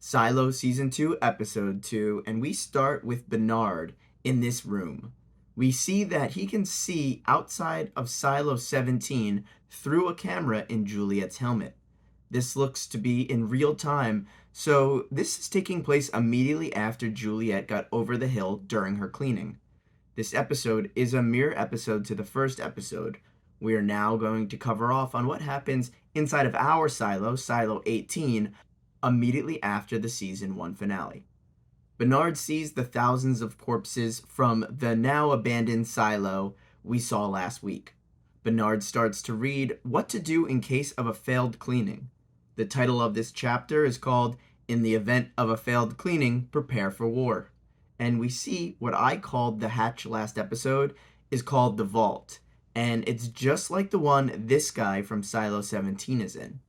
Silo Season 2, Episode 2, and we start with Bernard in this room. We see that he can see outside of Silo 17 through a camera in Juliet's helmet. This looks to be in real time, so this is taking place immediately after Juliet got over the hill during her cleaning. This episode is a mirror episode to the first episode. We are now going to cover off on what happens inside of our silo, Silo 18, immediately after the season 1 finale. Bernard sees the thousands of corpses from the now abandoned silo we saw last week. Bernard starts to read what to do in case of a failed cleaning. The title of this chapter is called In the Event of a Failed Cleaning, Prepare for War. And we see what I called the hatch last episode is called the vault. And it's just like the one this guy from Silo 17 is in.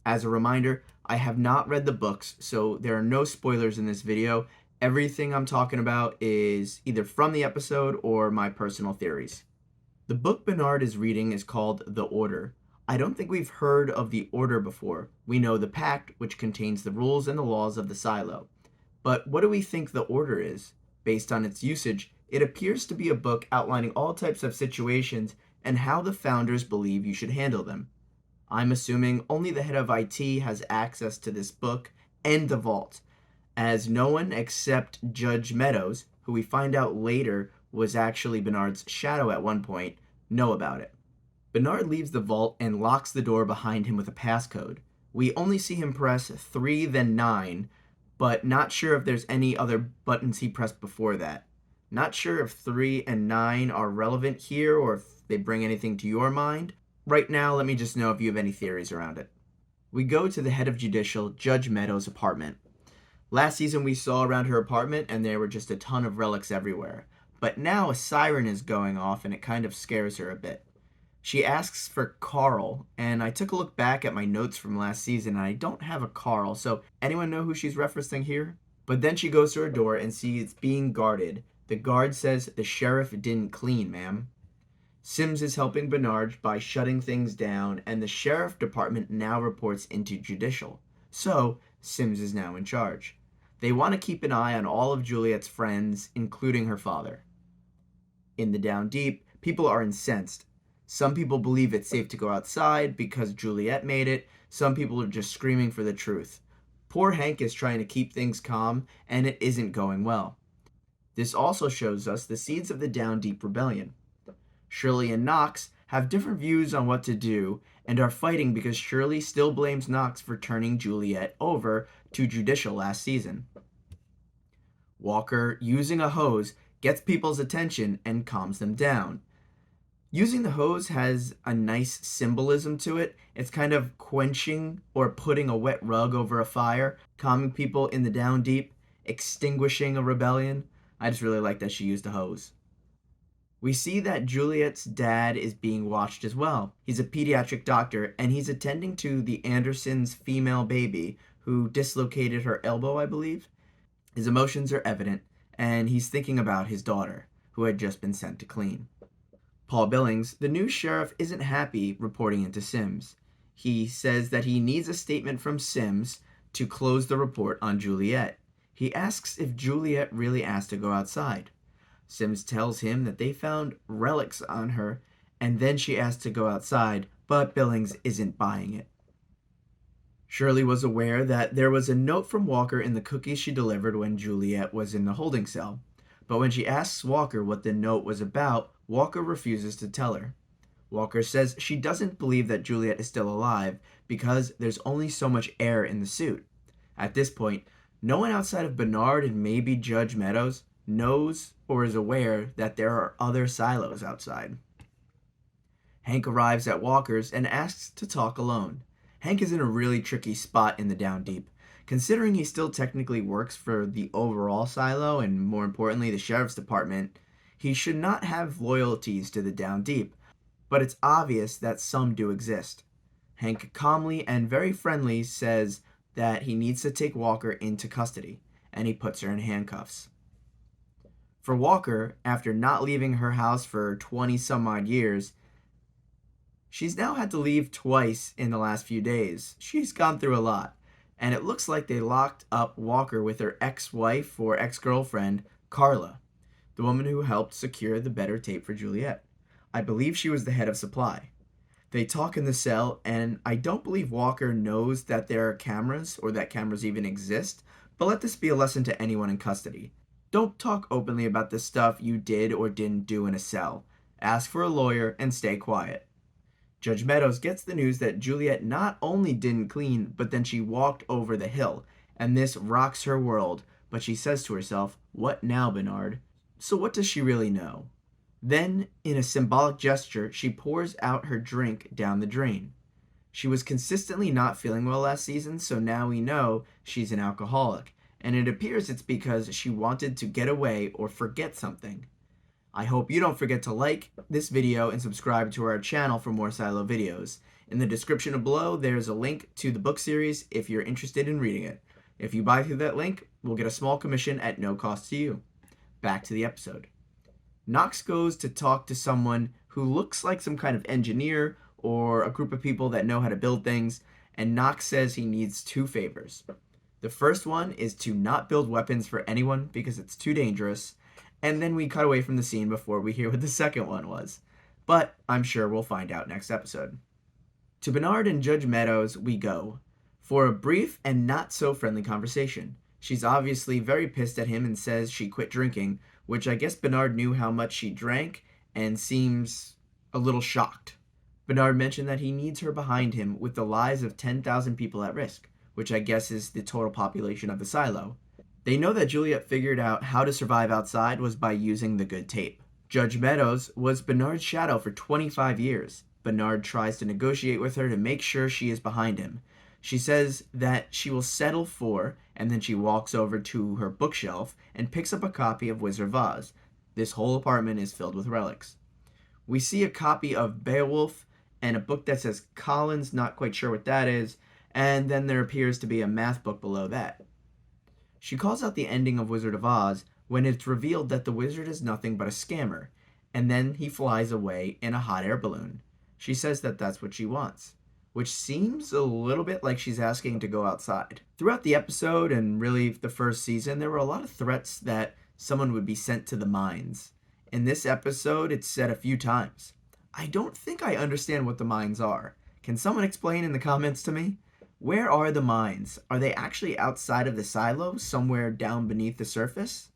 As a reminder, I have not read the books, so there are no spoilers in this video. Everything I'm talking about is either from the episode or my personal theories. The book Bernard is reading is called The Order. I don't think we've heard of the Order before. We know the Pact, which contains the rules and the laws of the silo. But what do we think the Order is? Based on its usage, it appears to be a book outlining all types of situations and how the founders believe you should handle them. I'm assuming only the head of IT has access to this book and the vault, as no one except Judge Meadows, who we find out later was actually Bernard's shadow at one point, know about it. Bernard leaves the vault and locks the door behind him with a passcode. We only see him press 3 then 9, but not sure if there's any other buttons he pressed before that. Not sure if 3 and 9 are relevant here or if they bring anything to your mind. Right now, let me just know if you have any theories around it. We go to the head of Judicial, Judge Meadows' apartment. Last season we saw around her apartment and there were just a ton of relics everywhere. But now a siren is going off and it kind of scares her a bit. She asks for Carl, and I took a look back at my notes from last season and I don't have a Carl, so anyone know who she's referencing here? But then she goes to her door and sees it's being guarded. The guard says the sheriff didn't clean, ma'am. Sims is helping Bernard by shutting things down, and the sheriff department now reports into Judicial. So, Sims is now in charge. They want to keep an eye on all of Juliet's friends, including her father. In the Down Deep, people are incensed. Some people believe it's safe to go outside because Juliet made it. Some people are just screaming for the truth. Poor Hank is trying to keep things calm, and it isn't going well. This also shows us the seeds of the Down Deep rebellion. Shirley and Knox have different views on what to do and are fighting because Shirley still blames Knox for turning Juliet over to Judicial last season. Walker, using a hose, gets people's attention and calms them down. Using the hose has a nice symbolism to it. It's kind of quenching or putting a wet rug over a fire, calming people in the Down Deep, extinguishing a rebellion. I just really like that she used a hose. We see that Juliet's dad is being watched as well. He's a pediatric doctor, and he's attending to the Andersons' female baby, who dislocated her elbow, I believe. His emotions are evident, and he's thinking about his daughter, who had just been sent to clean. Paul Billings, the new sheriff, isn't happy reporting into Sims. He says that he needs a statement from Sims to close the report on Juliet. He asks if Juliet really asked to go outside. Sims tells him that they found relics on her, and then she asked to go outside, but Billings isn't buying it. Shirley was aware that there was a note from Walker in the cookies she delivered when Juliet was in the holding cell, but when she asks Walker what the note was about, Walker refuses to tell her. Walker says she doesn't believe that Juliet is still alive because there's only so much air in the suit. At this point, no one outside of Bernard and maybe Judge Meadows knows or is aware that there are other silos outside. Hank arrives at Walker's and asks to talk alone. Hank is in a really tricky spot in the Down Deep. Considering he still technically works for the overall silo and, more importantly, the sheriff's department, he should not have loyalties to the Down Deep, but it's obvious that some do exist. Hank calmly and very friendly says that he needs to take Walker into custody, and he puts her in handcuffs. For Walker, after not leaving her house for 20-some-odd years, she's now had to leave twice in the last few days. She's gone through a lot. and it looks like they locked up Walker with her ex-wife or ex-girlfriend, Carla, the woman who helped secure the better tape for Juliet. I believe she was the head of supply. They talk in the cell, and I don't believe Walker knows that there are cameras or that cameras even exist, but let this be a lesson to anyone in custody. Don't talk openly about the stuff you did or didn't do in a cell. Ask for a lawyer and stay quiet. Judge Meadows gets the news that Juliet not only didn't clean, but then she walked over the hill, and this rocks her world, but she says to herself, "What now, Bernard?" So what does she really know? Then, in a symbolic gesture, she pours out her drink down the drain. She was consistently not feeling well last season, so now we know she's an alcoholic, and it appears it's because she wanted to get away or forget something. I hope you don't forget to like this video and subscribe to our channel for more Silo videos. In the description below, there's a link to the book series if you're interested in reading it. If you buy through that link, we'll get a small commission at no cost to you. Back to the episode. Knox goes to talk to someone who looks like some kind of engineer or a group of people that know how to build things, and Knox says he needs 2 favors. The first one is to not build weapons for anyone because it's too dangerous, and then we cut away from the scene before we hear what the second one was. But I'm sure we'll find out next episode. To Bernard and Judge Meadows we go, for a brief and not so friendly conversation. She's obviously very pissed at him and says she quit drinking, which I guess Bernard knew how much she drank and seems a little shocked. Bernard mentioned that he needs her behind him with the lives of 10,000 people at risk, which I guess is the total population of the silo. They know that Juliet figured out how to survive outside was by using the good tape. Judge Meadows was Bernard's shadow for 25 years. Bernard tries to negotiate with her to make sure she is behind him. She says that she will settle for, and then she walks over to her bookshelf and picks up a copy of Wizard of Oz. This whole apartment is filled with relics. We see a copy of Beowulf and a book that says Collins, not quite sure what that is, and then there appears to be a math book below that. She calls out the ending of Wizard of Oz when it's revealed that the wizard is nothing but a scammer, and then he flies away in a hot air balloon. She says that that's what she wants, which seems a little bit like she's asking to go outside. Throughout the episode, and really the first season, there were a lot of threats that someone would be sent to the mines. In this episode, it's said a few times. I don't think I understand what the mines are. Can someone explain in the comments to me? Where are the mines? Are they actually outside of the silo, somewhere down beneath the surface?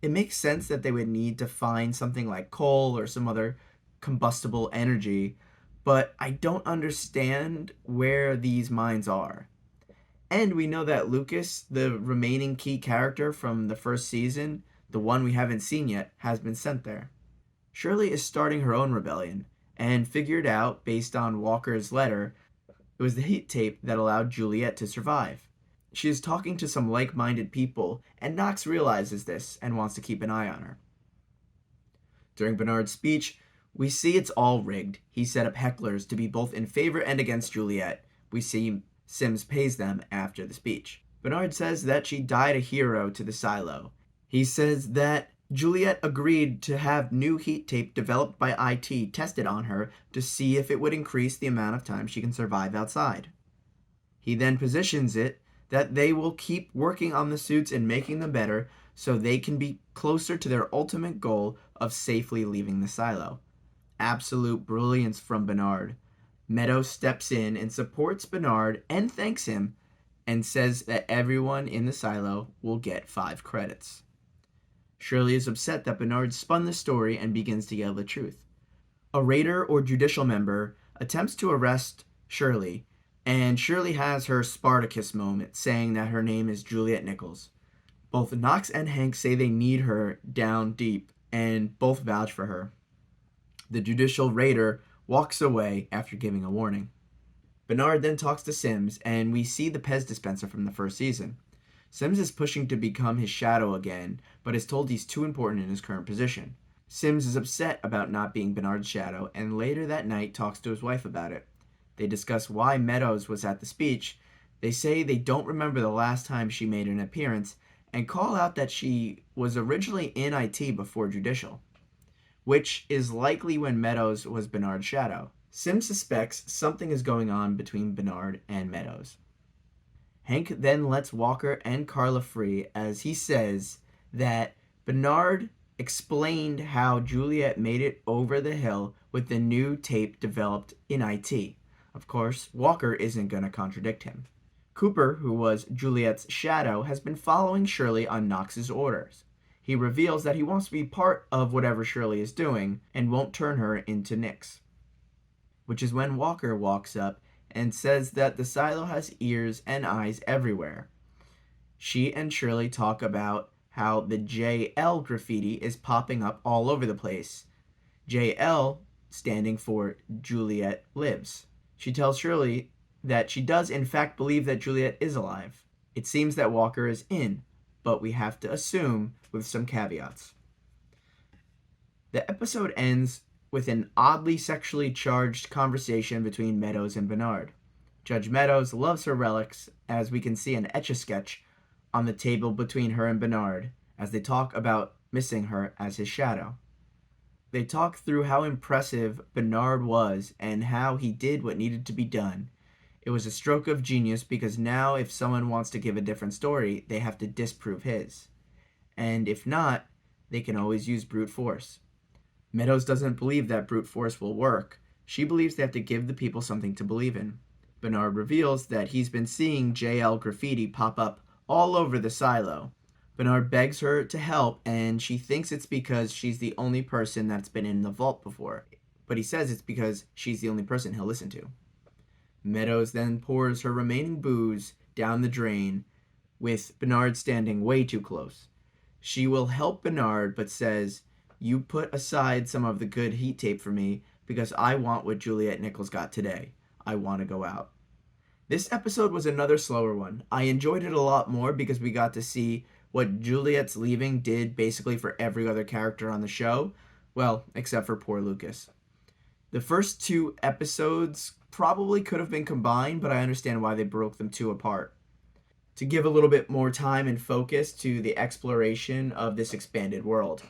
It makes sense that they would need to find something like coal or some other combustible energy, but I don't understand where these mines are. And we know that Lucas, the remaining key character from the first season, the one we haven't seen yet, has been sent there. Shirley is starting her own rebellion, and figured out, based on Walker's letter, it was the heat tape that allowed Juliet to survive. She is talking to some like-minded people, and Knox realizes this and wants to keep an eye on her. During Bernard's speech, we see it's all rigged. He set up hecklers to be both in favor and against Juliet. We see Sims pays them after the speech. Bernard says that she died a hero to the silo. He says that Juliet agreed to have new heat tape developed by IT tested on her to see if it would increase the amount of time she can survive outside. He then positions it that they will keep working on the suits and making them better so they can be closer to their ultimate goal of safely leaving the silo. Absolute brilliance from Bernard. Meadows steps in and supports Bernard and thanks him and says that everyone in the silo will get 5 credits. Shirley is upset that Bernard spun the story and begins to yell the truth. A raider or judicial member attempts to arrest Shirley, and Shirley has her Spartacus moment, saying that her name is Juliet Nichols. Both Knox and Hank say they need her down deep, and both vouch for her. The judicial raider walks away after giving a warning. Bernard then talks to Sims, and we see the Pez dispenser from the first season. Sims is pushing to become his shadow again, but is told he's too important in his current position. Sims is upset about not being Bernard's shadow, and later that night talks to his wife about it. They discuss why Meadows was at the speech. They say they don't remember the last time she made an appearance, and call out that she was originally in IT before Judicial, which is likely when Meadows was Bernard's shadow. Sims suspects something is going on between Bernard and Meadows. Hank then lets Walker and Carla free as he says that Bernard explained how Juliet made it over the hill with the new tape developed in IT. Of course, Walker isn't going to contradict him. Cooper, who was Juliet's shadow, has been following Shirley on Knox's orders. He reveals that he wants to be part of whatever Shirley is doing and won't turn her into Nix. Which is when Walker walks up and says that the silo has ears and eyes everywhere. She and Shirley talk about how the JL graffiti is popping up all over the place. JL standing for Juliet Lives. She tells Shirley that she does in fact believe that Juliet is alive. It seems that Walker is in, but we have to assume with some caveats. The episode ends with an oddly sexually charged conversation between Meadows and Bernard. Judge Meadows loves her relics, as we can see an Etch-a-Sketch on the table between her and Bernard, as they talk about missing her as his shadow. They talk through how impressive Bernard was and how he did what needed to be done. It was a stroke of genius because now if someone wants to give a different story, they have to disprove his. And if not, they can always use brute force. Meadows doesn't believe that brute force will work. She believes they have to give the people something to believe in. Bernard reveals that he's been seeing JL graffiti pop up all over the silo. Bernard begs her to help, and she thinks it's because she's the only person that's been in the vault before. But he says it's because she's the only person he'll listen to. Meadows then pours her remaining booze down the drain, with Bernard standing way too close. She will help Bernard, but says, "You put aside some of the good heat tape for me because I want what Juliet Nichols got today. I want to go out." This episode was another slower one. I enjoyed it a lot more because we got to see what Juliet's leaving did basically for every other character on the show. Well, except for poor Lucas. The first two episodes probably could have been combined, but I understand why they broke them two apart. To give a little bit more time and focus to the exploration of this expanded world.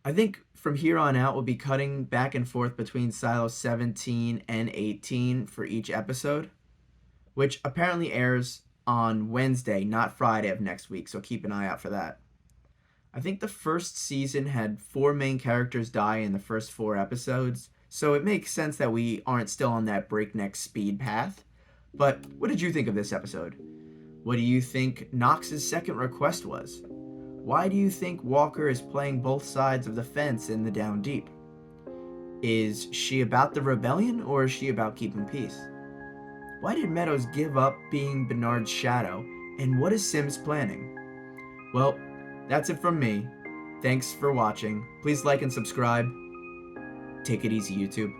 I think from here on out we'll be cutting back and forth between Silo 17 and 18 for each episode, which apparently airs on Wednesday, not Friday of next week, so keep an eye out for that. I think the first season had 4 main characters die in the first 4 episodes, so it makes sense that we aren't still on that breakneck speed path. But what did you think of this episode? What do you think Knox's second request was? Why do you think Walker is playing both sides of the fence in the Down Deep? Is she about the rebellion, or is she about keeping peace? Why did Meadows give up being Bernard's shadow, and what is Sims planning? Well, that's it from me. Thanks for watching. Please like and subscribe. Take it easy, YouTube.